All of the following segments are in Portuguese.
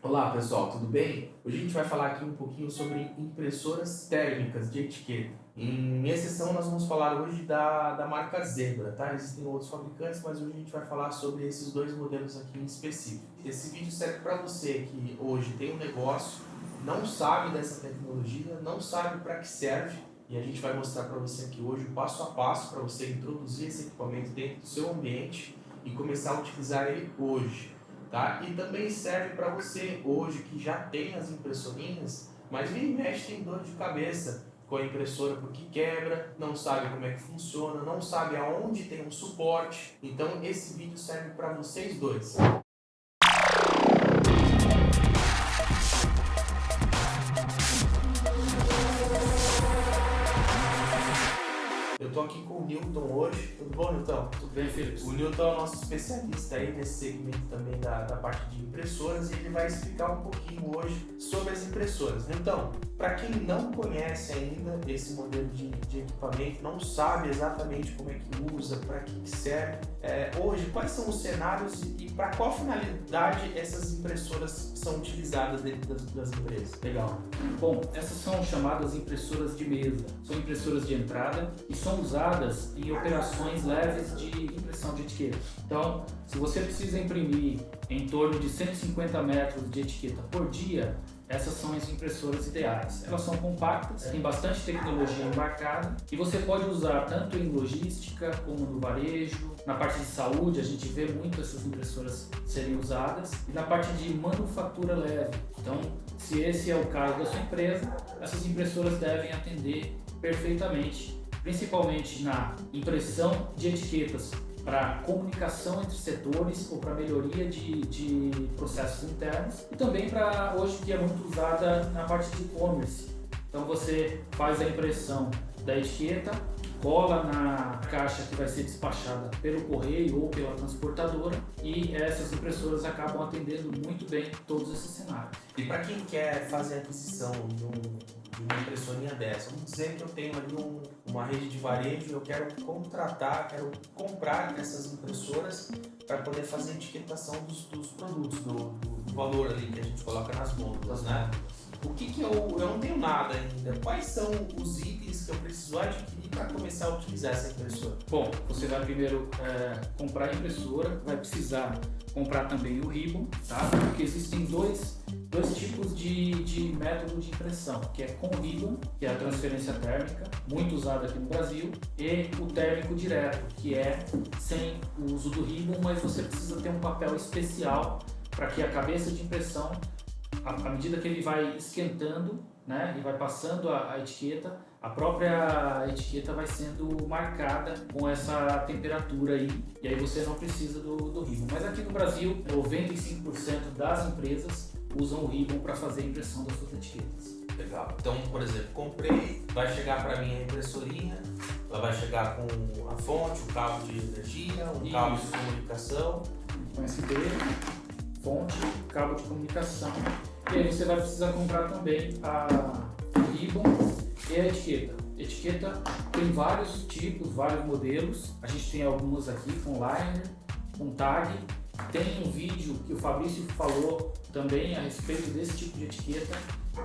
Olá pessoal, tudo bem? Hoje a gente vai falar aqui um pouquinho sobre impressoras térmicas de etiqueta. Em minha sessão nós vamos falar hoje da marca Zebra, tá? Existem outros fabricantes, mas hoje a gente vai falar sobre esses dois modelos aqui em específico. Esse vídeo serve para você que hoje tem um negócio, não sabe dessa tecnologia, não sabe para que serve, e a gente vai mostrar para você aqui hoje o passo a passo para você introduzir esse equipamento dentro do seu ambiente e começar a utilizar ele hoje. Tá? E também serve para você hoje que já tem as impressorinhas, mas vira e mexe tem dor de cabeça com a impressora porque quebra, não sabe como é que funciona, não sabe aonde tem um suporte. Então esse vídeo serve para vocês dois. Eu tô aqui com o Newton hoje. Tudo bom, Newton? Tudo bem, Felipe? O Newton é o nosso especialista aí nesse segmento também da parte de impressoras e ele vai explicar um pouquinho hoje sobre as impressoras. Então, para quem não conhece ainda esse modelo de equipamento, não sabe exatamente como é que usa, para que serve, hoje quais são os cenários e para qual finalidade essas impressoras são utilizadas dentro das empresas? Legal. Bom, essas são chamadas impressoras de mesa. São impressoras de entrada e são usadas em operações leves de impressão de etiqueta. Então, se você precisa imprimir em torno de 150 metros de etiqueta por dia, essas são as impressoras ideais. Elas são compactas, têm bastante tecnologia embarcada e você pode usar tanto em logística como no varejo. Na parte de saúde, a gente vê muito essas impressoras serem usadas e na parte de manufatura leve. Então, se esse é o caso da sua empresa, essas impressoras devem atender perfeitamente, principalmente na impressão de etiquetas para comunicação entre setores ou para melhoria de processos internos e também para hoje que é muito usada na parte de e-commerce. Então você faz a impressão da etiqueta, cola na caixa que vai ser despachada pelo correio ou pela transportadora e essas impressoras acabam atendendo muito bem todos esses cenários. E para quem quer fazer a aquisição de uma impressorinha dessa, vamos dizer que eu tenho ali uma rede de varejo, eu quero quero comprar essas impressoras para poder fazer a etiquetação dos produtos, do valor ali que a gente coloca nas môndulas, né? O que eu não tenho nada ainda? Quais são os itens que eu preciso adquirir para começar a utilizar essa impressora? Bom, você vai primeiro comprar a impressora, vai precisar comprar também o ribbon, tá? Porque existem dois tipos de método de impressão, que é com ribbon, que é a transferência térmica, muito usada aqui no Brasil, e o térmico direto, que é sem o uso do ribbon, mas você precisa ter um papel especial para que a cabeça de impressão, à medida que ele vai esquentando, né, e vai passando a etiqueta, a própria etiqueta vai sendo marcada com essa temperatura aí, e aí você não precisa do ribbon. Mas aqui no Brasil, 95% das empresas usam o ribbon para fazer a impressão das suas etiquetas. Legal. Então, por exemplo, comprei, vai chegar para mim a impressorinha, ela vai chegar com a fonte, o cabo de energia, um cabo de comunicação. Com USB, fonte, cabo de comunicação. E aí você vai precisar comprar também o ribbon e a etiqueta. Etiqueta tem vários tipos, vários modelos. A gente tem algumas aqui com liner, com tag. Tem um vídeo que o Fabrício falou também a respeito desse tipo de etiqueta.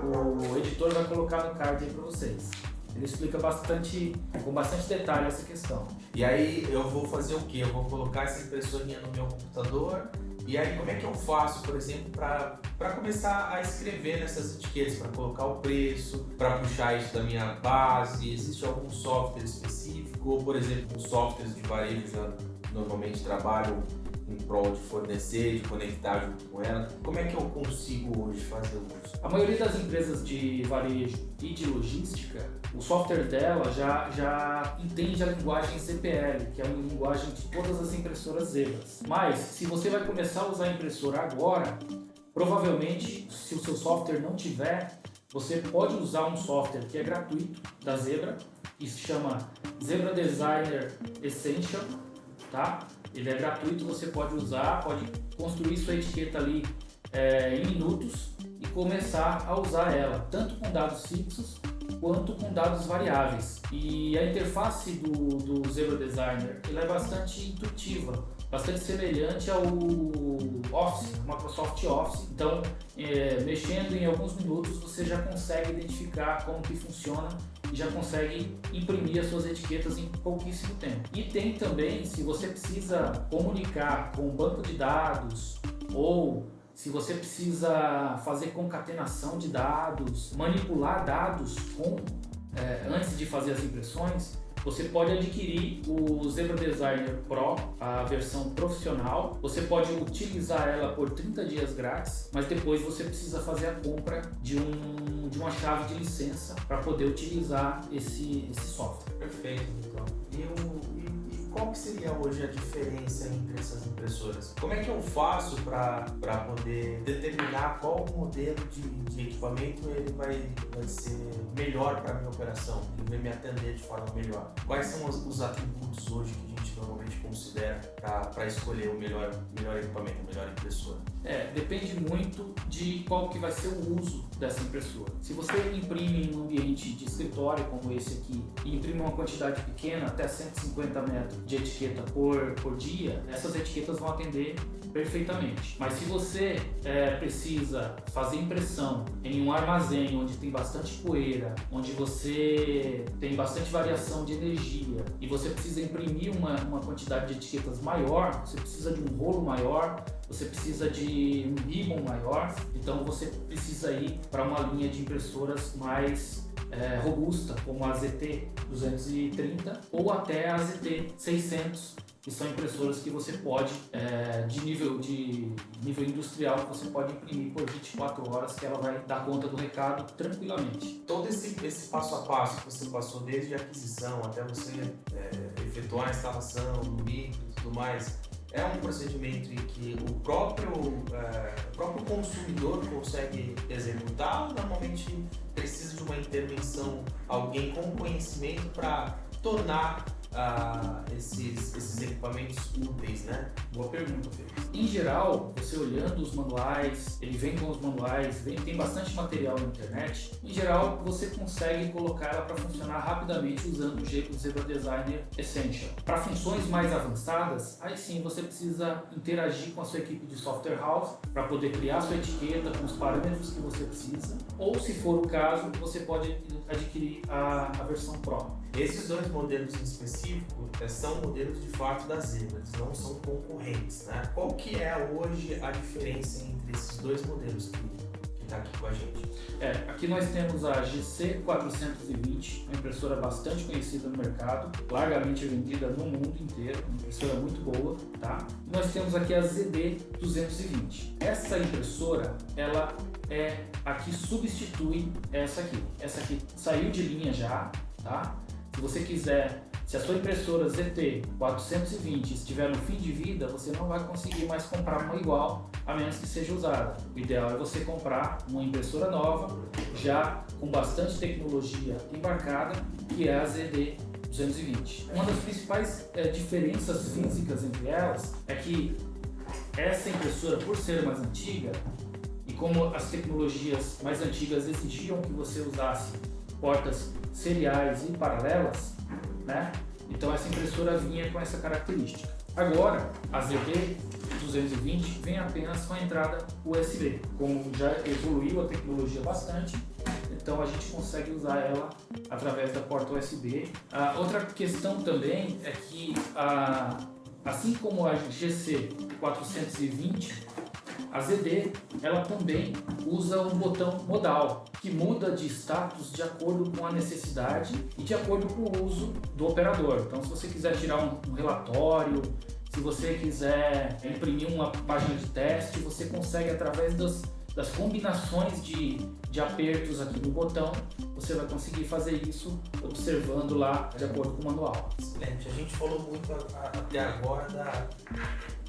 O editor vai colocar no card aí para vocês. Ele explica com bastante detalhe essa questão. E aí eu vou fazer o quê? Eu vou colocar essa impressorinha no meu computador. E aí como é que eu faço, por exemplo, para começar a escrever nessas etiquetas, para colocar o preço, para puxar isso da minha base? Existe algum software específico? Ou, por exemplo, os softwares de varejo já normalmente trabalham em prol de fornecer, de conectar junto com ela. Como é que eu consigo hoje fazer o uso? A maioria das empresas de varejo e de logística, o software dela já entende a linguagem ZPL, que é a linguagem de todas as impressoras Zebras. Mas, se você vai começar a usar a impressora agora, provavelmente, se o seu software não tiver, você pode usar um software que é gratuito da Zebra, que se chama Zebra Designer Essential, tá? Ele é gratuito, você pode usar, pode construir sua etiqueta ali em minutos e começar a usar ela, tanto com dados fixos quanto com dados variáveis. E a interface do Zebra Designer ela é bastante intuitiva. bastante semelhante ao Office, Microsoft Office. Então, mexendo em alguns minutos, você já consegue identificar como que funciona e já consegue imprimir as suas etiquetas em pouquíssimo tempo. E tem também, se você precisa comunicar com um banco de dados ou se você precisa fazer concatenação de dados, manipular dados antes de fazer as impressões, você pode adquirir o Zebra Designer Pro, a versão profissional. Você pode utilizar ela por 30 dias grátis, mas depois você precisa fazer a compra de uma chave de licença para poder utilizar esse software. Perfeito, então. E qual que seria hoje a diferença entre essas impressoras? Como é que eu faço para poder determinar qual modelo de equipamento ele vai ser melhor para a minha operação, que vai me atender de forma melhor? Quais são os atributos hoje que a gente normalmente considera para escolher o melhor equipamento, a melhor impressora? Depende muito de qual que vai ser o uso dessa impressora. Se você imprime em um ambiente de escritório como esse aqui e imprime uma quantidade pequena, até 150 metros de etiqueta por dia, essas etiquetas vão atender perfeitamente. Mas se você precisa fazer impressão em um armazém onde tem bastante poeira, onde você tem bastante variação de energia e você precisa imprimir uma quantidade de etiquetas maior, você precisa de um rolo maior, você precisa de um ribbon maior, então você precisa ir para uma linha de impressoras mais robusta, como a ZT230 ou até a ZT600, que são impressoras que você pode, de nível industrial, que você pode imprimir por 24 horas, que ela vai dar conta do recado tranquilamente. Todo esse passo a passo que você passou, desde a aquisição até você efetuar a instalação do micro e tudo mais, é um procedimento em que o próprio consumidor consegue executar, ou normalmente precisa de uma intervenção, alguém com conhecimento para tornar esses equipamentos úteis, né? Boa pergunta, Felipe. Em geral, você olhando os manuais, ele vem com os manuais, tem bastante material na internet. Em geral, você consegue colocar ela para funcionar rapidamente usando o Zebra Designer Essential. Para funções mais avançadas, aí sim você precisa interagir com a sua equipe de software house para poder criar sua etiqueta com os parâmetros que você precisa. Ou, se for o caso, você pode adquirir a versão Pro. Esses dois modelos em específico são modelos de fato da Zebra, eles não são concorrentes, né? Qual que é hoje a diferença entre esses dois modelos que está aqui com a gente? Aqui nós temos a GC420, uma impressora bastante conhecida no mercado, largamente vendida no mundo inteiro, uma impressora muito boa, tá? E nós temos aqui a ZD220. Essa impressora, ela é a que substitui essa aqui. Essa aqui saiu de linha já, tá? Se você quiser, se a sua impressora ZT420 estiver no fim de vida, você não vai conseguir mais comprar uma igual, a menos que seja usada. O ideal é você comprar uma impressora nova, já com bastante tecnologia embarcada, que é a ZD220. Uma das principais diferenças físicas entre elas é que essa impressora, por ser mais antiga, e como as tecnologias mais antigas exigiam que você usasse portas seriais e paralelas, né? Então essa impressora vinha com essa característica. Agora, a ZD220 vem apenas com a entrada USB. Como já evoluiu a tecnologia bastante, então a gente consegue usar ela através da porta USB. Outra questão também é que, assim como a GC420, a ZD ela também usa um botão modal, que muda de status de acordo com a necessidade e de acordo com o uso do operador. Então, se você quiser tirar um relatório, se você quiser imprimir uma página de teste, você consegue, através das combinações de apertos aqui no botão, você vai conseguir fazer isso observando lá de acordo com o manual. Excelente. A gente falou muito até agora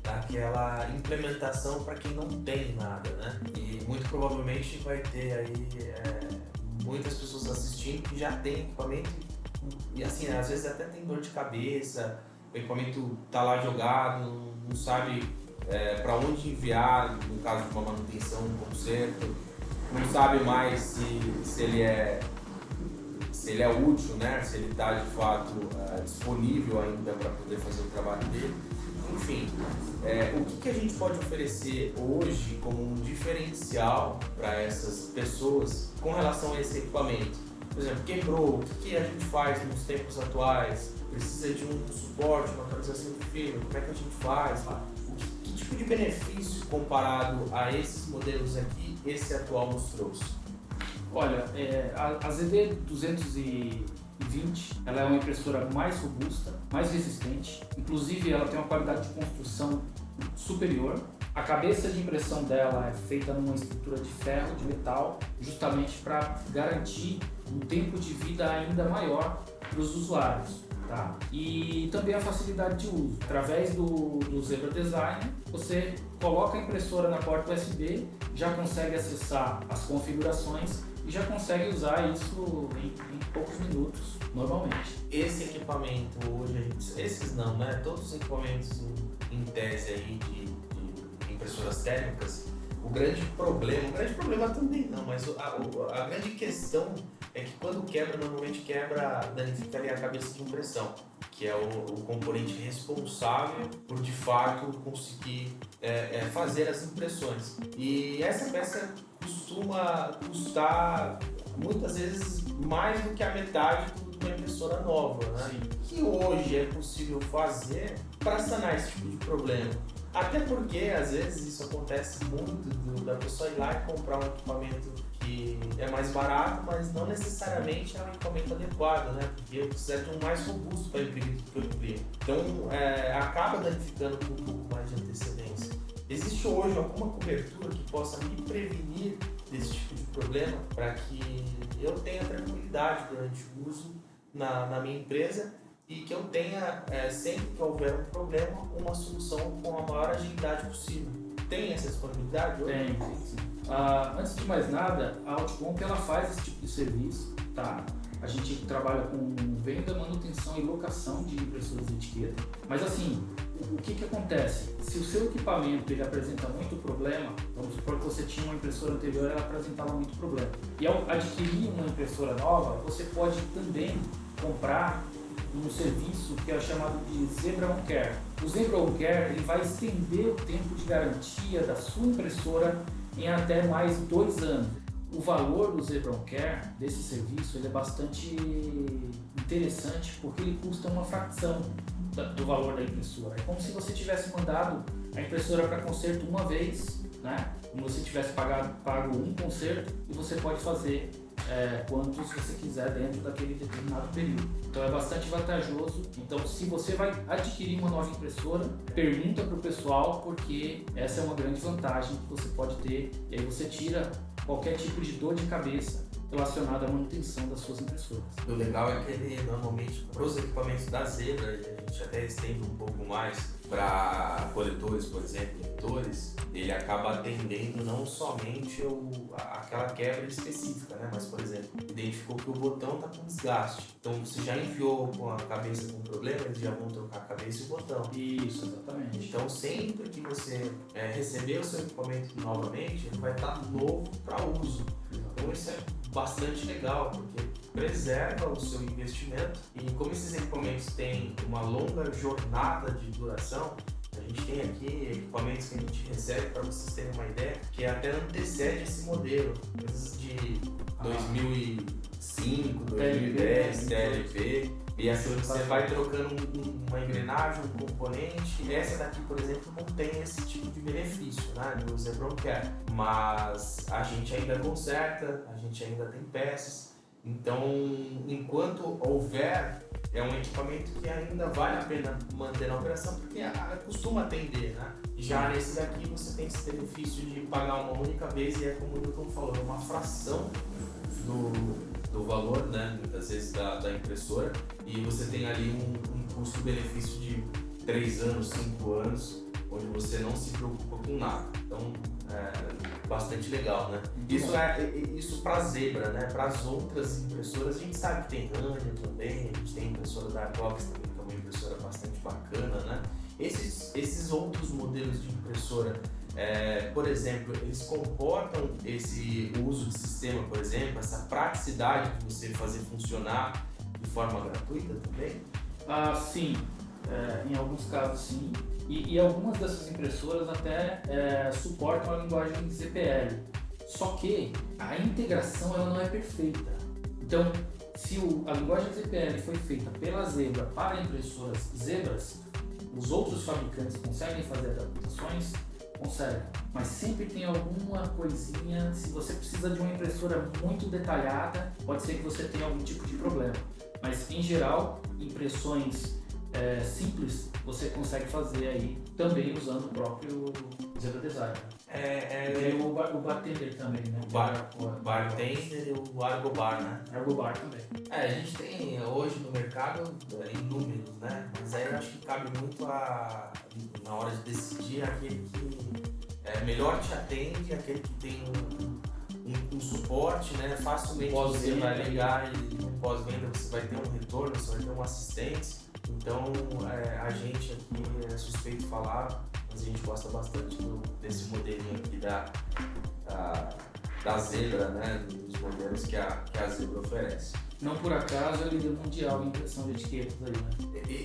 daquela implementação para quem não tem nada, né? E muito provavelmente vai ter aí muitas pessoas assistindo que já tem equipamento e assim, às vezes até tem dor de cabeça, o equipamento tá lá jogado, não sabe para onde enviar, no caso de uma manutenção, um conserto, não sabe mais se se ele é útil, né? Se ele está de fato disponível ainda para poder fazer o trabalho dele. Enfim, o que a gente pode oferecer hoje como um diferencial para essas pessoas com relação a esse equipamento? Por exemplo, quebrou, o que a gente faz nos tempos atuais? Precisa de um suporte, uma atualização de firmware, como é que a gente faz? Que tipo de benefício comparado a esses modelos aqui, esse atual nos trouxe? Olha, a ZD 220 ela é uma impressora mais robusta, mais resistente, inclusive ela tem uma qualidade de construção superior. A cabeça de impressão dela é feita numa estrutura de ferro, de metal, justamente para garantir um tempo de vida ainda maior para os usuários. Tá? E também a facilidade de uso. Através do Zebra Design, você coloca a impressora na porta USB, já consegue acessar as configurações e já consegue usar isso em poucos minutos, normalmente. Esse equipamento hoje, esses não, né? Todos os equipamentos em tese aí de impressoras térmicas, o grande problema também não, mas a grande questão é que quando quebra, normalmente danifica ali a cabeça de impressão, que é o componente responsável por de fato conseguir fazer as impressões. E essa peça costuma custar muitas vezes mais do que a metade de uma impressora nova, né? Que hoje é possível fazer para sanar esse tipo de problema. Até porque às vezes isso acontece muito da pessoa ir lá e comprar um equipamento que é mais barato, mas não necessariamente é um equipamento adequado, né? Porque eu preciso de um mais robusto para imprimir do que eu imprimo. Então acaba danificando com um pouco mais de antecedência. Existe hoje alguma cobertura que possa me prevenir desse tipo de problema para que eu tenha tranquilidade durante o uso na minha empresa e que eu tenha, sempre que houver um problema, uma solução com a maior agilidade possível? Tem essa disponibilidade hoje? Tem, sim. Antes de mais nada, a Outcomp ela faz esse tipo de serviço, tá? A gente trabalha com venda, manutenção e locação de impressoras de etiqueta. Mas assim, o que acontece? Se o seu equipamento ele apresenta muito problema, vamos supor que você tinha uma impressora anterior e ela apresentava muito problema. E ao adquirir uma impressora nova, você pode também comprar um serviço que é chamado de Zebra On Care. O Zebra On Care ele vai estender o tempo de garantia da sua impressora em até mais 2 anos. O valor do Zebra On Care, desse serviço, ele é bastante interessante porque ele custa uma fração do valor da impressora. É como se você tivesse mandado a impressora para conserto uma vez, né? Como se você tivesse pago um conserto e você pode fazer quantos você quiser dentro daquele determinado período. Então é bastante vantajoso. Então se você vai adquirir uma nova impressora, pergunta para o pessoal, porque essa é uma grande vantagem que você pode ter e aí você tira qualquer tipo de dor de cabeça relacionada à manutenção das suas impressoras. O legal é que ele normalmente, para os equipamentos da Zebra, e a gente até estende um pouco mais para coletores, por exemplo, editores, ele acaba atendendo não somente aquela quebra específica, né? Mas, por exemplo, identificou que o botão está com desgaste. Então, você já enviou com a cabeça com problema, eles já vão trocar a cabeça e o botão. Isso, exatamente. Então, sempre que você receber o seu equipamento novamente, ele vai estar novo para uso. Então, isso é bastante legal, porque preserva o seu investimento e como esses equipamentos têm uma longa jornada de duração, a gente tem aqui equipamentos que a gente recebe, para vocês terem uma ideia, que até antecede esse modelo, coisas de 2005, 2010, TLV, e assim você vai trocando uma engrenagem, um componente. Essa daqui, por exemplo, não tem esse tipo de benefício, né, do Zebra On Care, mas a gente ainda conserta, a gente ainda tem peças. Então, enquanto houver, é um equipamento que ainda vale a pena manter na operação, porque costuma atender, né? Já nesse daqui você tem esse benefício de pagar uma única vez e é como o Newton falou, uma fração do valor, né, muitas vezes da impressora, e você tem ali um custo-benefício de 3 anos, 5 anos, onde você não se preocupa com nada. Então, bastante legal, né? Isso para Zebra, né? Para as outras impressoras, a gente sabe que tem Rania também, a gente tem a impressora da Argox também, que é uma impressora bastante bacana, né? Esses outros modelos de impressora, por exemplo, eles comportam o uso de sistema, por exemplo, essa praticidade de você fazer funcionar de forma gratuita também? Sim, em alguns casos sim. E algumas dessas impressoras até suportam a linguagem ZPL. Só que a integração ela não é perfeita. Então, se a linguagem ZPL foi feita pela Zebra para impressoras Zebras, os outros fabricantes conseguem fazer adaptações? Conseguem, mas sempre tem alguma coisinha. Se você precisa de uma impressora muito detalhada, pode ser que você tenha algum tipo de problema. Mas em geral, impressões simples você consegue fazer aí também usando o próprio Zebra Design. Tem o Bartender também, né? O Bartender e o Argobar, né? Argobar também. A gente tem hoje no mercado inúmeros, né? Mas aí eu acho que cabe muito na hora de decidir aquele que melhor te atende, aquele que tem um suporte, né? Facilmente você vai ligar e no pós-venda você vai ter um retorno, você vai ter uma assistência. Então a gente aqui é suspeito falar, mas a gente gosta bastante desse modelinho aqui da Zebra, né? Dos modelos que a Zebra oferece. Não por acaso é líder mundial em impressão de etiquetas aí, né?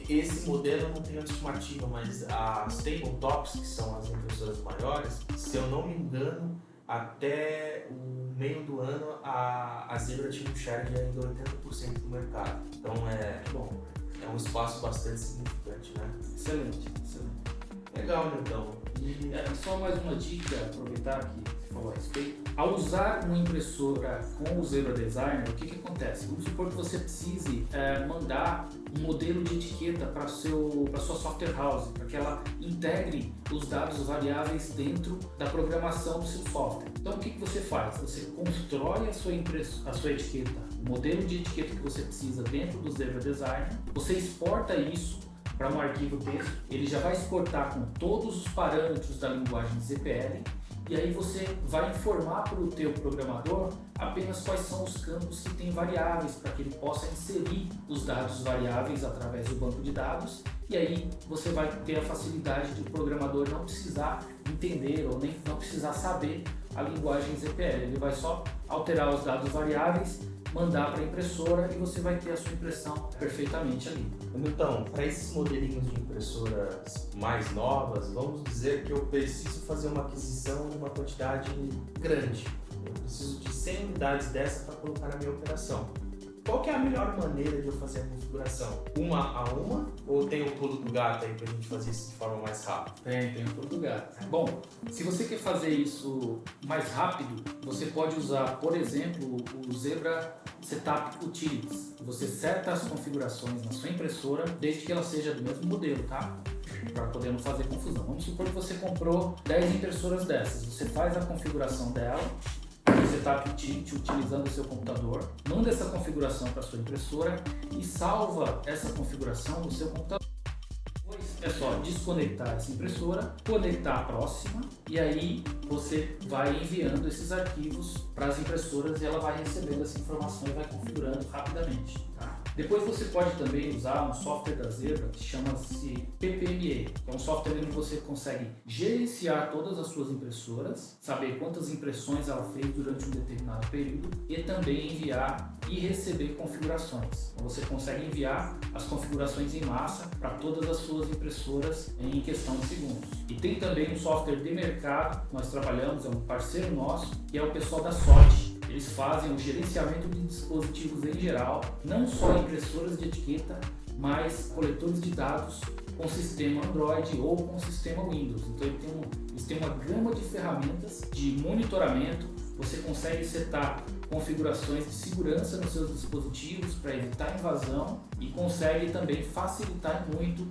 Esse modelo eu não tenho estimativa, mas as tabletops, que são as impressoras maiores, se eu não me engano, até o meio do ano a Zebra tinha um share de ainda 80% do mercado. Então é um espaço bastante significante, né? Excelente. Legal, então. E só mais uma dica, aproveitar que você falou a respeito. Ao usar uma impressora com o Zebra Designer, o que acontece? Vamos supor que você precise mandar um modelo de etiqueta para sua software house, para que ela integre os dados variáveis dentro da programação do seu software. Então o que você faz? Você constrói a sua etiqueta, o modelo de etiqueta que você precisa dentro do Zebra Designer, você exporta isso para um arquivo texto, ele já vai exportar com todos os parâmetros da linguagem ZPL, e aí você vai informar para o teu programador apenas quais são os campos que tem variáveis, para que ele possa inserir os dados variáveis através do banco de dados, e aí você vai ter a facilidade de o programador não precisar entender ou nem não precisar saber a linguagem ZPL, ele vai só alterar os dados variáveis, mandar para a impressora e você vai ter a sua impressão perfeitamente ali. Então, para esses modelinhos de impressoras mais novas, vamos dizer que eu preciso fazer uma aquisição de uma quantidade grande. Eu preciso de 100 unidades dessa para colocar na minha operação. Qual que é a melhor maneira de eu fazer a configuração? Uma a uma? Ou tem o pulo do gato aí para a gente fazer isso de forma mais rápida? Tem o pulo do gato. Bom, se você quer fazer isso mais rápido, você pode usar, por exemplo, o Zebra Setup Utilities. Você seta as configurações na sua impressora, desde que ela seja do mesmo modelo, tá? Para poder não fazer confusão. Vamos supor que você comprou 10 impressoras dessas. Você faz a configuração dela, você está utilizando o seu computador, manda essa configuração para a sua impressora e salva essa configuração no seu computador. Depois é só desconectar essa impressora, conectar a próxima e aí você vai enviando esses arquivos para as impressoras e ela vai recebendo essa informação e vai configurando rapidamente. Tá? Depois você pode também usar um software da Zebra que chama-se PPME, que é um software onde você consegue gerenciar todas as suas impressoras, saber quantas impressões ela fez durante um determinado período e também enviar e receber configurações. Então você consegue enviar as configurações em massa para todas as suas impressoras em questão de segundos. E tem também um software de mercado que nós trabalhamos, é um parceiro nosso, que é o pessoal da Sorte. Eles fazem o gerenciamento de dispositivos em geral, não só impressoras de etiqueta, mas coletores de dados com sistema Android ou com sistema Windows. Então eles têm uma gama de ferramentas de monitoramento. Você consegue setar configurações de segurança nos seus dispositivos para evitar invasão e consegue também facilitar muito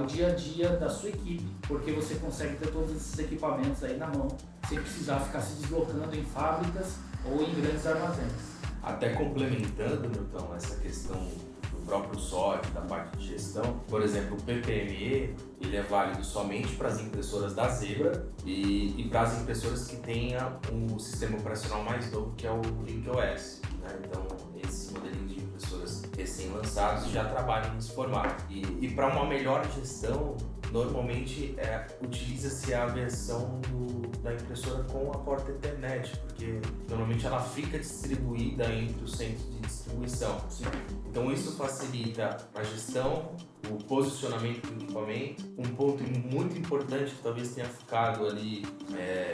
o dia a dia da sua equipe, porque você consegue ter todos esses equipamentos aí na mão, sem precisar ficar se deslocando em fábricas ou em grandes armazéns. Até complementando, Milton, essa questão do próprio SOT, da parte de gestão, por exemplo, o PPME, ele é válido somente para as impressoras da Zebra e para as impressoras que tenham um sistema operacional mais novo, que é o LinkOS. Né? Então, esses modelinhos de impressoras recém-lançados já trabalham nesse formato. E para uma melhor gestão normalmente utiliza-se a versão da impressora com a porta Ethernet, porque normalmente ela fica distribuída entre os centros de distribuição. Sim. Então isso facilita a gestão, o posicionamento do equipamento. Um ponto muito importante que talvez tenha ficado ali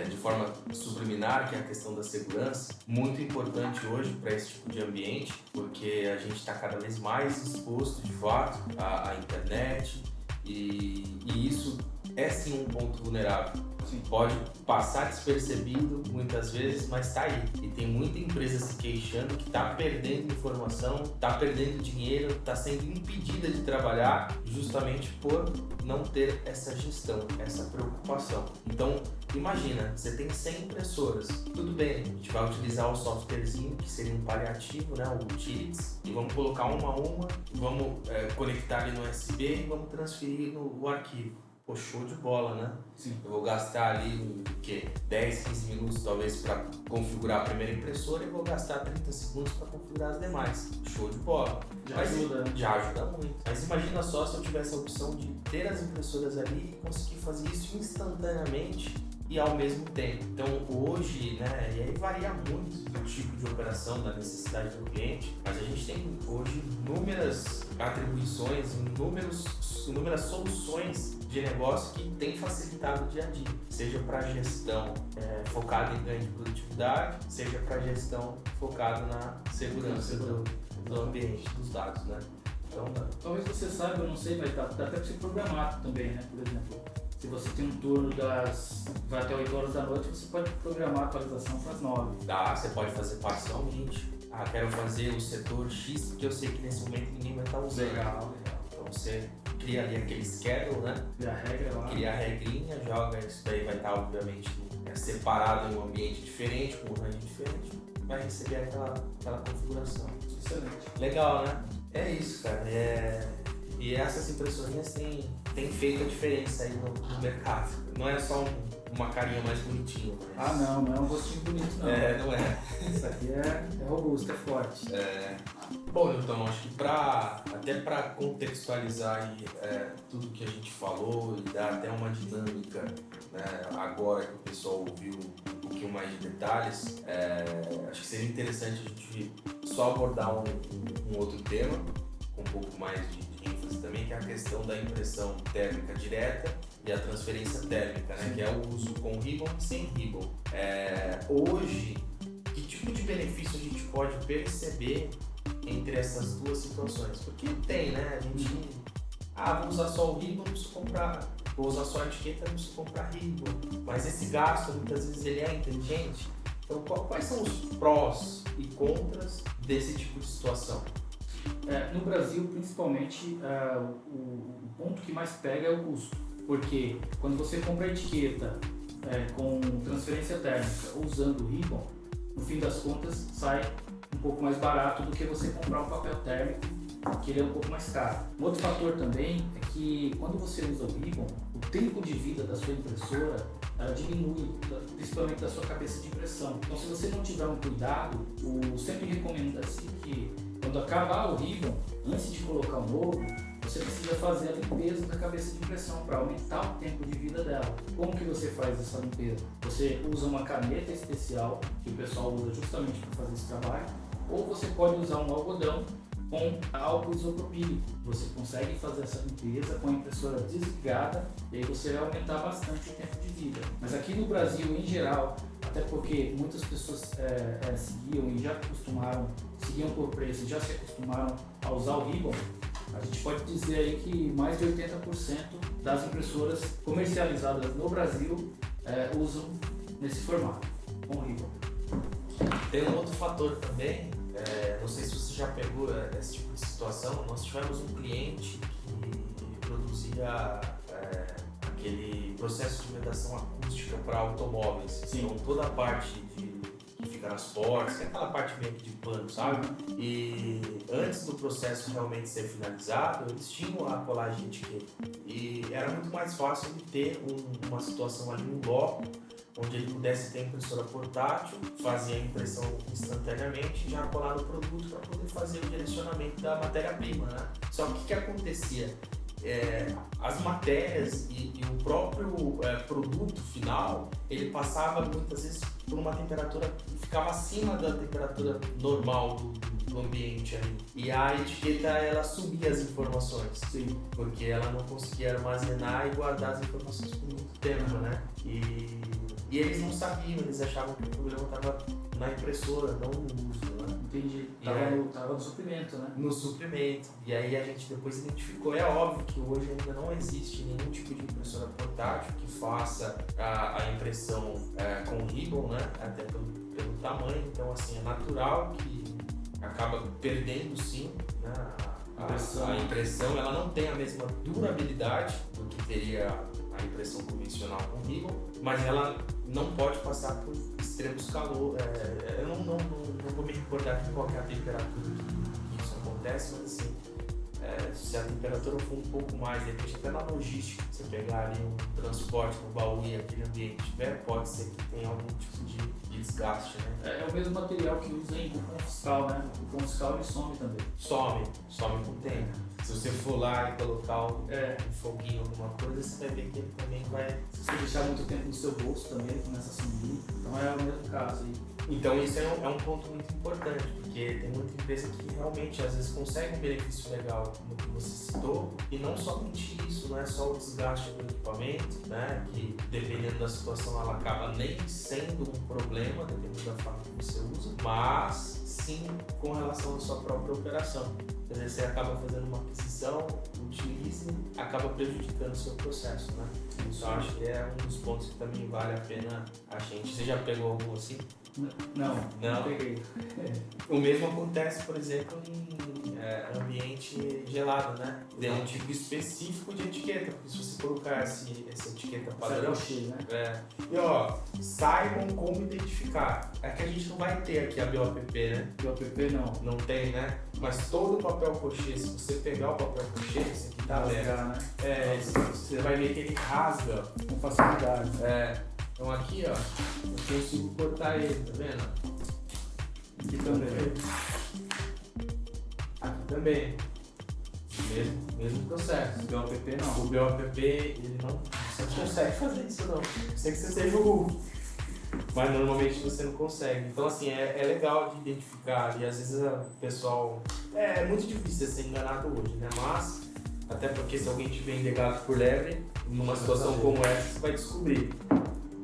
de forma subliminar, que é a questão da segurança, muito importante hoje para esse tipo de ambiente, porque a gente está cada vez mais exposto de fato à internet e isso é sim um ponto vulnerável. Sim. Pode passar despercebido muitas vezes, mas está aí. E tem muita empresa se queixando que está perdendo informação, está perdendo dinheiro, está sendo impedida de trabalhar justamente por não ter essa gestão, essa preocupação. Então, imagina, você tem 100 impressoras. Tudo bem, a gente vai utilizar o softwarezinho, que seria um paliativo, né, o Utilits, e vamos colocar uma a uma, vamos conectar ali no USB e vamos transferir o arquivo. Pô, show de bola, né? Sim. Eu vou gastar ali, o quê? 10, 15 minutos talvez para configurar a primeira impressora e vou gastar 30 segundos para configurar as demais. Show de bola. Já ajuda. Já ajuda muito. Mas imagina só se eu tivesse a opção de ter as impressoras ali e conseguir fazer isso instantaneamente e ao mesmo tempo. Então hoje, né, e aí varia muito do tipo de operação, da necessidade do cliente, mas a gente tem hoje inúmeras atribuições, inúmeras soluções de negócio que tem facilitado o dia a dia, seja para gestão focada em ganho de produtividade, seja para gestão focada na segurança do ambiente, dos dados, né? Então, talvez você saiba, eu não sei, mas dá até para você programar também, né? Por exemplo, se você tem um turno vai até 8 horas da noite, você pode programar a atualização para as 9. Dá, você pode fazer parcialmente. Ah, quero fazer o setor X, porque eu sei que nesse momento ninguém vai estar usando. Legal. Então você cria ali aquele schedule, né? Cria a regra lá. Cria a regrinha, joga, isso daí vai estar obviamente separado em um ambiente diferente, com um range diferente, vai receber aquela configuração. Excelente. Legal, né? É isso, cara. E essas impressorinhas têm feito a diferença aí no mercado. Não é só uma carinha mais bonitinha. Mas... não é um rostinho bonito, não. Não é. Isso aqui é robusto, é forte. Bom, então, acho que até para contextualizar aí, tudo que a gente falou e dar até uma dinâmica, né, agora que o pessoal ouviu um pouquinho mais de detalhes, acho que seria interessante a gente só abordar um outro tema, com um pouco mais de ênfase também, que é a questão da impressão térmica direta e a transferência térmica, né, que é o uso com ribbon e sem ribbon. Hoje, que tipo de benefício a gente pode perceber entre essas duas situações? Porque tem, né? A gente... vou usar só o ribbon, não preciso comprar. Vou usar só a etiqueta, não preciso comprar ribbon. Mas esse gasto, muitas vezes, ele é inteligente. Então, quais são os prós e contras desse tipo de situação? No Brasil, principalmente, o ponto que mais pega é o custo. Porque quando você compra a etiqueta com transferência térmica ou usando o ribbon, no fim das contas, sai um pouco mais barato do que você comprar um papel térmico, que ele é um pouco mais caro. Um outro fator também é que quando você usa o ribbon, o tempo de vida da sua impressora diminui, principalmente da sua cabeça de impressão. Então, se você não tiver um cuidado, sempre recomenda-se que quando acabar o ribbon, antes de colocar o novo, você precisa fazer a limpeza da cabeça de impressão para aumentar o tempo de vida dela. Como que você faz essa limpeza? Você usa uma caneta especial, que o pessoal usa justamente para fazer esse trabalho, ou você pode usar um algodão com álcool isopropílico. Você consegue fazer essa limpeza com a impressora desligada e aí você vai aumentar bastante o tempo de vida. Mas aqui no Brasil, em geral, até porque muitas pessoas seguiam e já seguiam por preço e já se acostumaram a usar o ribbon, a gente pode dizer aí que mais de 80% das impressoras comercializadas no Brasil usam nesse formato, com ribbon. Tem um outro fator também, não sei se você já pegou esse tipo de situação. Nós tivemos um cliente que produzia aquele processo de vedação acústica para automóveis. Sim. Então toda a parte que fica nas portas, que é aquela parte meio que de pano, sabe? E antes do processo realmente ser finalizado, eles tinham a colagem de etiqueta. E era muito mais fácil de ter uma situação ali, um bloco, onde ele pudesse ter a impressora portátil, fazer a impressão instantaneamente e já colar no produto para poder fazer o direcionamento da matéria-prima, né? Só que o que acontecia? as matérias e o próprio produto final, ele passava muitas vezes por uma temperatura que ficava acima da temperatura normal do ambiente ali. E a etiqueta, ela subia as informações. Sim. Porque ela não conseguia armazenar e guardar as informações por muito tempo, né? E eles não sabiam, eles achavam que o problema estava na impressora, não no uso, né? Entendi. Tava no suprimento, né? No suprimento. E aí a gente depois identificou. É óbvio que hoje ainda não existe nenhum tipo de impressora portátil que faça a impressão com ribbon, né? Até pelo tamanho. Então, assim, é natural que acaba perdendo, sim, né? A impressão. Ela não tem a mesma durabilidade do que teria a impressão convencional com ribbon, mas ela não pode passar por extremos calor. Eu não vou me recordar aqui qual é a temperatura que isso acontece, mas assim, se a temperatura for um pouco mais, de repente até na logística, você pegar ali um transporte no baú e aquele ambiente tiver, pode ser que tenha algum tipo de desgaste, né? É o mesmo material que usa em cupom fiscal, né? O cupom fiscal ele some também. Some com o tempo. Se você for lá e colocar um foguinho, alguma coisa, você vai ver que ele também vai... Se você deixar muito tempo no seu bolso também, ele começa a sumir. Então é o mesmo caso aí. Então isso é um ponto muito importante, porque tem muita empresa que realmente às vezes consegue um benefício legal, como que você citou, e não somente isso, não é só o desgaste do equipamento, né, que dependendo da situação ela acaba nem sendo um problema, dependendo da forma que você usa, mas sim com relação à sua própria operação. Quer dizer, você acaba fazendo uma aquisição, utiliza, acaba prejudicando o seu processo, né? Então acho que é um dos pontos que também vale a pena a gente. Você já pegou algum assim? Não peguei. O mesmo acontece, por exemplo, em ambiente gelado, né? Tem um tipo específico de etiqueta, porque se você colocar essa etiqueta padrão, né? E ó, saibam como identificar. É que a gente não vai ter aqui a BOPP, né? BOPP não. Não tem, né? Mas todo o papel crochê, se você pegar o papel crochê, esse aqui tá aberto, né? Você vai ver que ele rasga com facilidade. Então aqui, ó, eu consigo cortar ele, tá vendo? Aqui também. Aqui também. Mesmo processo. O BOPP não. O BOPP, ele não consegue fazer isso não. Sei que você seja o mas normalmente você não consegue. Então assim, é legal de identificar e às vezes o pessoal... É muito difícil ser enganado hoje, né? Mas, até porque se alguém te vender gato por lebre, numa situação como essa, você vai descobrir.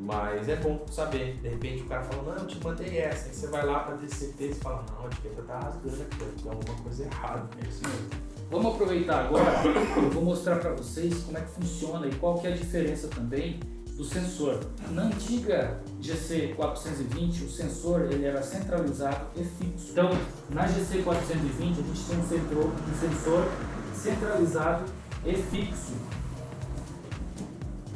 Mas é bom saber. De repente o cara fala, não, eu te mandei essa. Aí você vai lá pra ter certeza e fala, não, a etiqueta tá rasgando aqui, tem alguma coisa errada. É isso mesmo. Vamos aproveitar agora, eu vou mostrar para vocês como é que funciona e qual que é a diferença também do sensor. Na antiga GC420, o sensor ele era centralizado e fixo. Então, na GC420 a gente tem um sensor centralizado e fixo.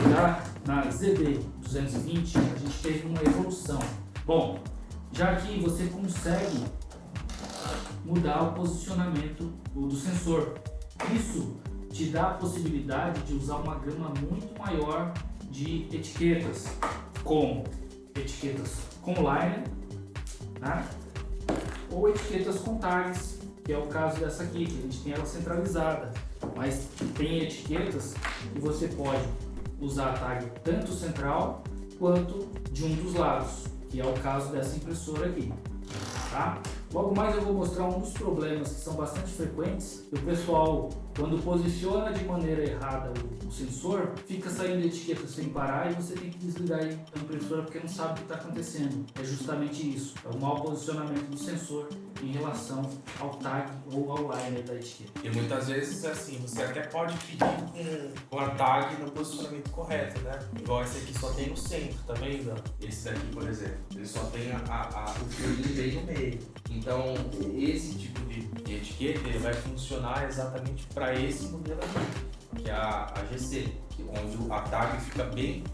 Já na ZB220 a gente teve uma evolução. Bom, já aqui você consegue mudar o posicionamento do sensor. Isso te dá a possibilidade de usar uma gama muito maior de etiquetas, como etiquetas com liner, né? Ou etiquetas com tags, que é o caso dessa aqui, que a gente tem ela centralizada, mas tem etiquetas que você pode usar a tag tanto central quanto de um dos lados, que é o caso dessa impressora aqui, tá? Logo mais eu vou mostrar um dos problemas que são bastante frequentes, que o pessoal, quando posiciona de maneira errada o sensor, fica saindo etiqueta sem parar e você tem que desligar a impressora porque não sabe o que está acontecendo. É justamente isso, é o mau posicionamento do sensor em relação ao tag ou ao liner da etiqueta. E muitas vezes, assim, você até pode pedir com a tag no posicionamento correto, né? Igual esse aqui só tem no centro, tá vendo? Esse daqui, por exemplo, ele só tem o furinho bem no meio. Então, esse tipo de etiqueta ele vai funcionar exatamente para esse modelo aqui, que é a GC, onde a tag fica bem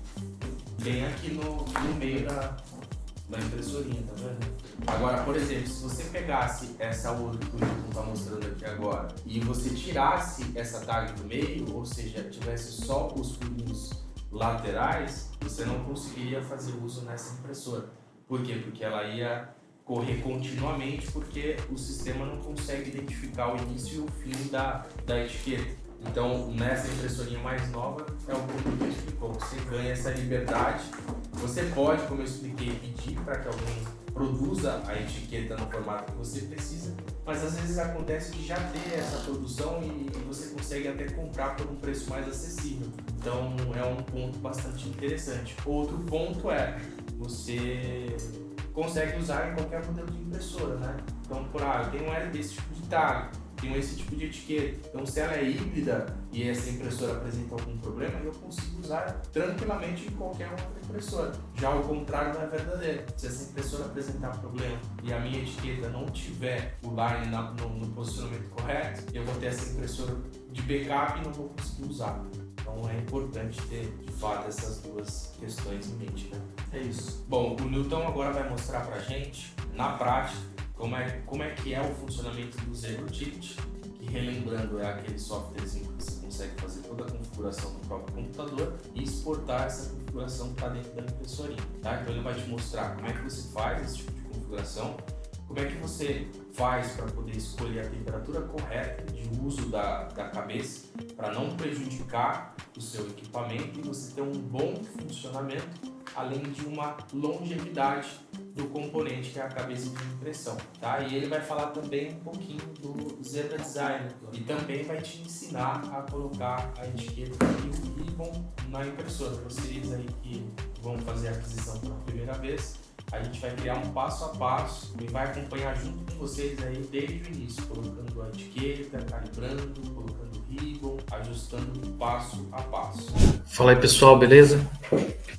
aqui no meio da impressorinha, tá vendo? Agora, por exemplo, se você pegasse essa outra que o Newton está mostrando aqui agora e você tirasse essa tag do meio, ou seja, tivesse só os furinhos laterais, você não conseguiria fazer uso nessa impressora. Por quê? Porque ela ia correr continuamente, porque o sistema não consegue identificar o início e o fim da etiqueta. Então, nessa impressorinha mais nova, é o que eu explicou. Você ganha essa liberdade. Você pode, como eu expliquei, pedir para que alguém produza a etiqueta no formato que você precisa, mas às vezes acontece de já ter essa produção e você consegue até comprar por um preço mais acessível. Então, é um ponto bastante interessante. Outro ponto é, você consegue usar em qualquer modelo de impressora, né? Então, eu tenho esse tipo de tag, tenho esse tipo de etiqueta. Então, se ela é híbrida e essa impressora apresenta algum problema, eu consigo usar tranquilamente em qualquer outra impressora. Já o contrário não é verdadeiro. Se essa impressora apresentar problema e a minha etiqueta não tiver o line no posicionamento correto, eu vou ter essa impressora de backup e não vou conseguir usar. Então é importante ter, de fato, essas duas questões em mente, né? É isso. Bom, o Newton agora vai mostrar pra gente, na prática, como é que é o funcionamento do Zebra Utility, que, relembrando, é aquele softwarezinho que você consegue fazer toda a configuração do próprio computador e exportar essa configuração para dentro da impressorinha, tá? Então ele vai te mostrar como é que você faz esse tipo de configuração, como é que você faz para poder escolher a temperatura correta de uso da cabeça para não prejudicar o seu equipamento e você ter um bom funcionamento, além de uma longevidade do componente que é a cabeça de impressão, tá? E ele vai falar também um pouquinho do Zebra Design e também vai te ensinar a colocar a etiqueta e o ribbon na impressora. Vocês aí que vão fazer a aquisição pela primeira vez, a gente vai criar um passo a passo e vai acompanhar junto com vocês aí desde o início, colocando a etiqueta, calibrando, colocando o ribbon, ajustando passo a passo. Fala aí pessoal, beleza?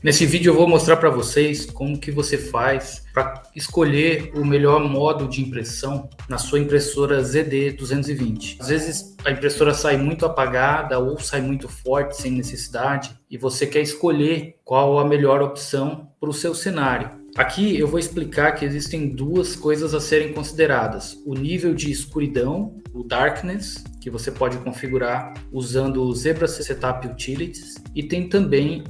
Nesse vídeo eu vou mostrar para vocês como que você faz para escolher o melhor modo de impressão na sua impressora ZD220. Às vezes a impressora sai muito apagada ou sai muito forte sem necessidade e você quer escolher qual a melhor opção para o seu cenário. Aqui eu vou explicar que existem duas coisas a serem consideradas: o nível de escuridão, o darkness, que você pode configurar usando o Zebra Setup Utilities, e tem também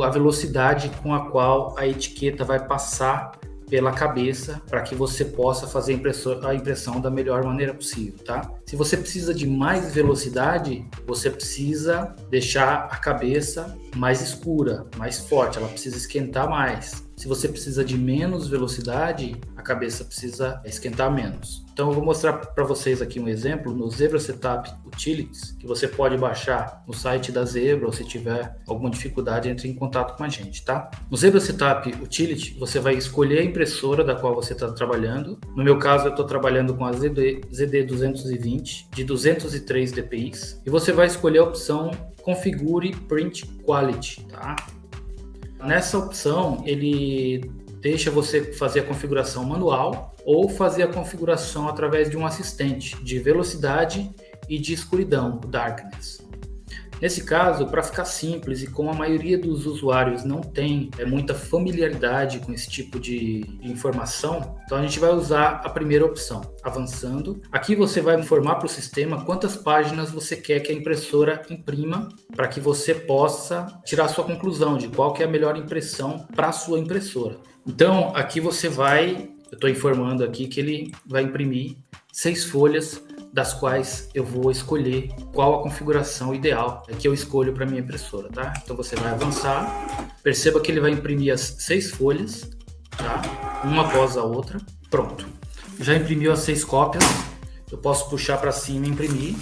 a velocidade com a qual a etiqueta vai passar pela cabeça para que você possa fazer a impressão da melhor maneira possível, tá? Se você precisa de mais velocidade, você precisa deixar a cabeça mais escura, mais forte, ela precisa esquentar mais. Se você precisa de menos velocidade, a cabeça precisa esquentar menos. Então eu vou mostrar para vocês aqui um exemplo no Zebra Setup Utilities, que você pode baixar no site da Zebra, ou se tiver alguma dificuldade, entre em contato com a gente, tá? No Zebra Setup Utility, você vai escolher a impressora da qual você está trabalhando. No meu caso, eu estou trabalhando com a ZD220 de 203 dpi, e você vai escolher a opção Configure Print Quality, tá? Nessa opção, ele deixa você fazer a configuração manual ou fazer a configuração através de um assistente de velocidade e de escuridão, o darkness. Nesse caso, para ficar simples e como a maioria dos usuários não tem muita familiaridade com esse tipo de informação, então a gente vai usar a primeira opção, avançando. Aqui você vai informar para o sistema quantas páginas você quer que a impressora imprima para que você possa tirar sua conclusão de qual que é a melhor impressão para a sua impressora. Então aqui eu estou informando aqui que ele vai imprimir 6 folhas, das quais eu vou escolher qual a configuração ideal que eu escolho para minha impressora, tá? Então você vai avançar, perceba que ele vai imprimir as 6 folhas, tá? Uma após a outra, pronto. Já imprimiu as 6 cópias, eu posso puxar para cima e imprimir.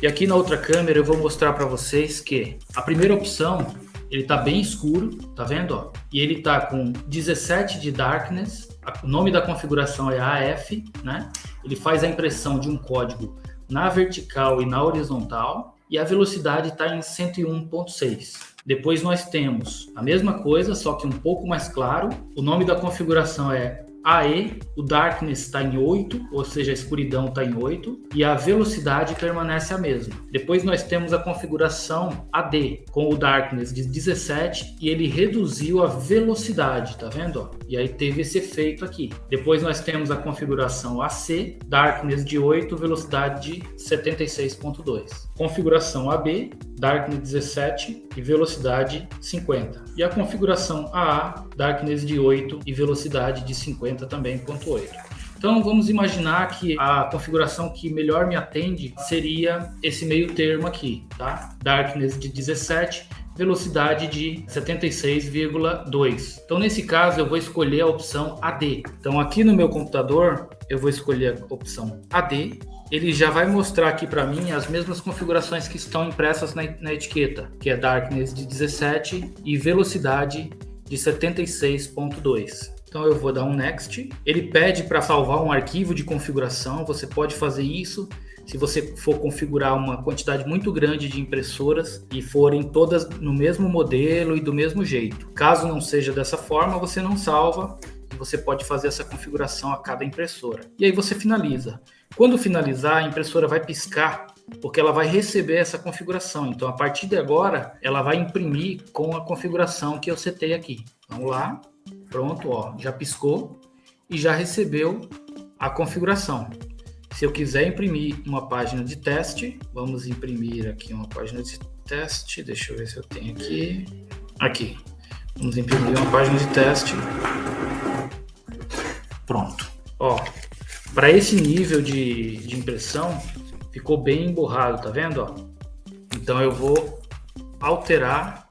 E aqui na outra câmera eu vou mostrar para vocês que a primeira opção, ele está bem escuro, tá vendo? Ó? E ele está com 17 de darkness, o nome da configuração é AF, né? Ele faz a impressão de um código na vertical e na horizontal, e a velocidade está em 101.6. Depois nós temos a mesma coisa, só que um pouco mais claro. O nome da configuração é AE, o darkness está em 8, ou seja, a escuridão está em 8, e a velocidade permanece a mesma. Depois nós temos a configuração AD, com o darkness de 17, e ele reduziu a velocidade, tá vendo? Ó? E aí teve esse efeito aqui. Depois nós temos a configuração AC, darkness de 8, velocidade de 76.2. Configuração AB, darkness 17 e velocidade 50. E a configuração AA, darkness de 8 e velocidade de 50 também, 0.8. Então vamos imaginar que a configuração que melhor me atende seria esse meio termo aqui, tá? Darkness de 17, velocidade de 76,2. Então nesse caso eu vou escolher a opção AD. Então aqui no meu computador eu vou escolher a opção AD. Ele já vai mostrar aqui para mim as mesmas configurações que estão impressas na etiqueta, que é Darkness de 17 e velocidade de 76,2. Então eu vou dar um Next. Ele pede para salvar um arquivo de configuração. Você pode fazer isso se você for configurar uma quantidade muito grande de impressoras e forem todas no mesmo modelo e do mesmo jeito. Caso não seja dessa forma, você não salva e você pode fazer essa configuração a cada impressora. E aí você finaliza. Quando finalizar, a impressora vai piscar porque ela vai receber essa configuração. Então, a partir de agora, ela vai imprimir com a configuração que eu setei aqui. Vamos lá. Pronto, ó, já piscou e já recebeu a configuração. Se eu quiser imprimir uma página de teste, vamos imprimir aqui uma página de teste. Deixa eu ver se eu tenho aqui. Aqui. Vamos imprimir uma página de teste. Pronto. Ó, para esse nível de impressão, ficou bem emborrado, tá vendo? Ó? Então eu vou alterar.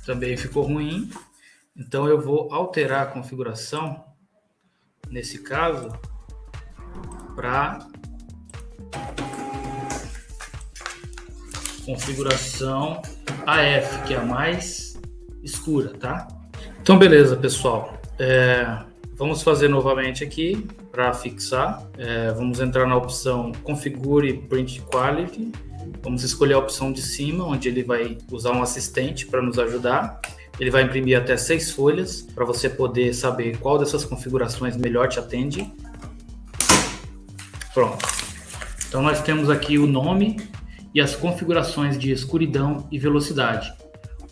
Também ficou ruim, então eu vou alterar a configuração, nesse caso, para configuração AF, que é a mais escura, tá? Então beleza, pessoal, vamos fazer novamente aqui para fixar, vamos entrar na opção Configure Print Quality. Vamos escolher a opção de cima, onde ele vai usar um assistente para nos ajudar. Ele vai imprimir até 6 folhas, para você poder saber qual dessas configurações melhor te atende. Pronto. Então nós temos aqui o nome e as configurações de escuridão e velocidade.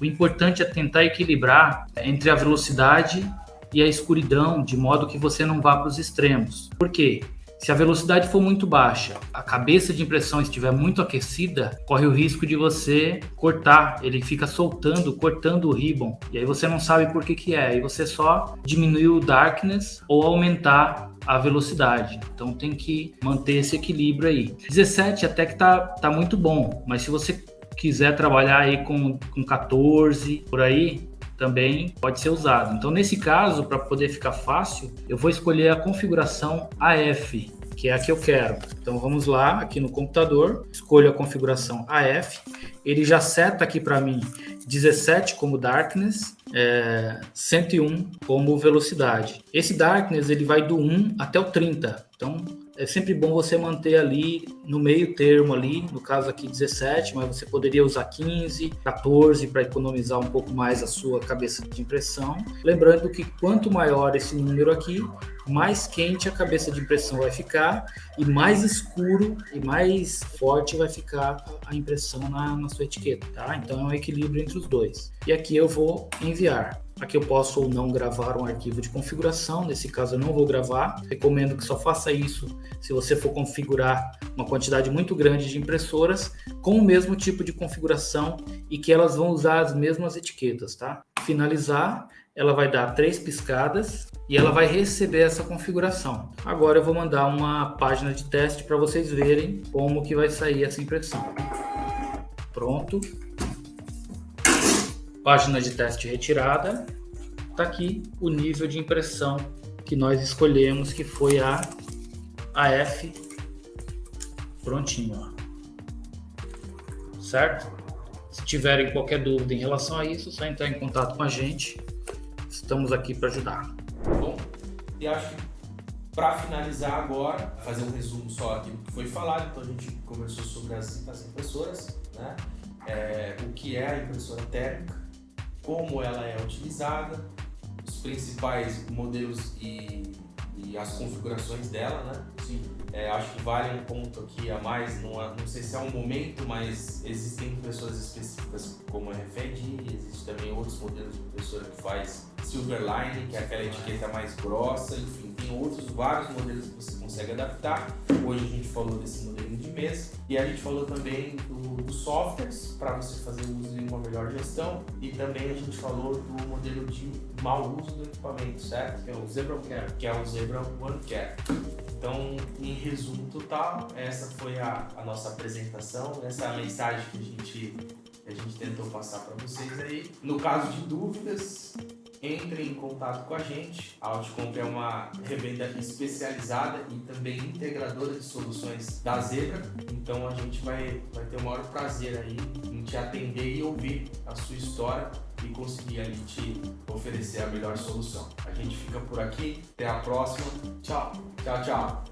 O importante é tentar equilibrar entre a velocidade e a escuridão, de modo que você não vá para os extremos. Por quê? Se a velocidade for muito baixa, a cabeça de impressão estiver muito aquecida, corre o risco de você cortar, ele fica soltando, cortando o ribbon, e aí você não sabe por que é, aí você só diminui o darkness ou aumentar a velocidade. Então tem que manter esse equilíbrio aí. 17 até que tá muito bom, mas se você quiser trabalhar aí com 14, por aí, também pode ser usado. Então nesse caso, para poder ficar fácil, eu vou escolher a configuração AF, que é a que eu quero. Então vamos lá, aqui no computador, escolho a configuração AF, ele já seta aqui para mim 17 como darkness, 101 como velocidade. Esse darkness ele vai do 1 até o 30, então é sempre bom você manter ali no meio termo ali, no caso aqui 17, mas você poderia usar 15, 14 para economizar um pouco mais a sua cabeça de impressão. Lembrando que quanto maior esse número aqui, mais quente a cabeça de impressão vai ficar e mais escuro e mais forte vai ficar a impressão na sua etiqueta, tá? Então é um equilíbrio entre os dois. E aqui eu vou enviar. Aqui eu posso ou não gravar um arquivo de configuração, nesse caso eu não vou gravar. Recomendo que só faça isso se você for configurar uma quantidade muito grande de impressoras com o mesmo tipo de configuração e que elas vão usar as mesmas etiquetas, tá? Finalizar, ela vai dar 3 piscadas e ela vai receber essa configuração. Agora eu vou mandar uma página de teste para vocês verem como que vai sair essa impressão. Pronto. Página de teste retirada. Está aqui o nível de impressão que nós escolhemos, que foi a AF. Prontinho, ó. Certo? Se tiverem qualquer dúvida em relação a isso, é só entrar em contato com a gente. Estamos aqui para ajudar. Bom, e acho que para finalizar agora, fazer um resumo só aqui do que foi falado. Então a gente conversou sobre as impressoras, né? O que é a impressora térmica, como ela é utilizada, os principais modelos e e as configurações dela, né? Sim. Acho que vale um ponto aqui a mais, não sei se é um momento, mas existem impressoras específicas como a RFID, existe também outros modelos de impressora que faz Silverline, que é aquela etiqueta mais grossa, enfim, tem vários modelos que você consegue adaptar. Hoje a gente falou desse modelinho de mesa e a gente falou também dos softwares para você fazer o uso de uma melhor gestão e também a gente falou do modelo de mau uso do equipamento, certo? Que é o Zebra Care. Que é o Zebra One Care. Então, em resumo total, essa foi a nossa apresentação, essa é a mensagem que a gente tentou passar para vocês aí. No caso de dúvidas, entrem em contato com a gente. A Outcomp é uma revenda especializada e também integradora de soluções da Zebra. Então, a gente vai ter o maior prazer aí em te atender e ouvir a sua história e conseguir ali te oferecer a melhor solução. A gente fica por aqui, até a próxima. Tchau, tchau, tchau.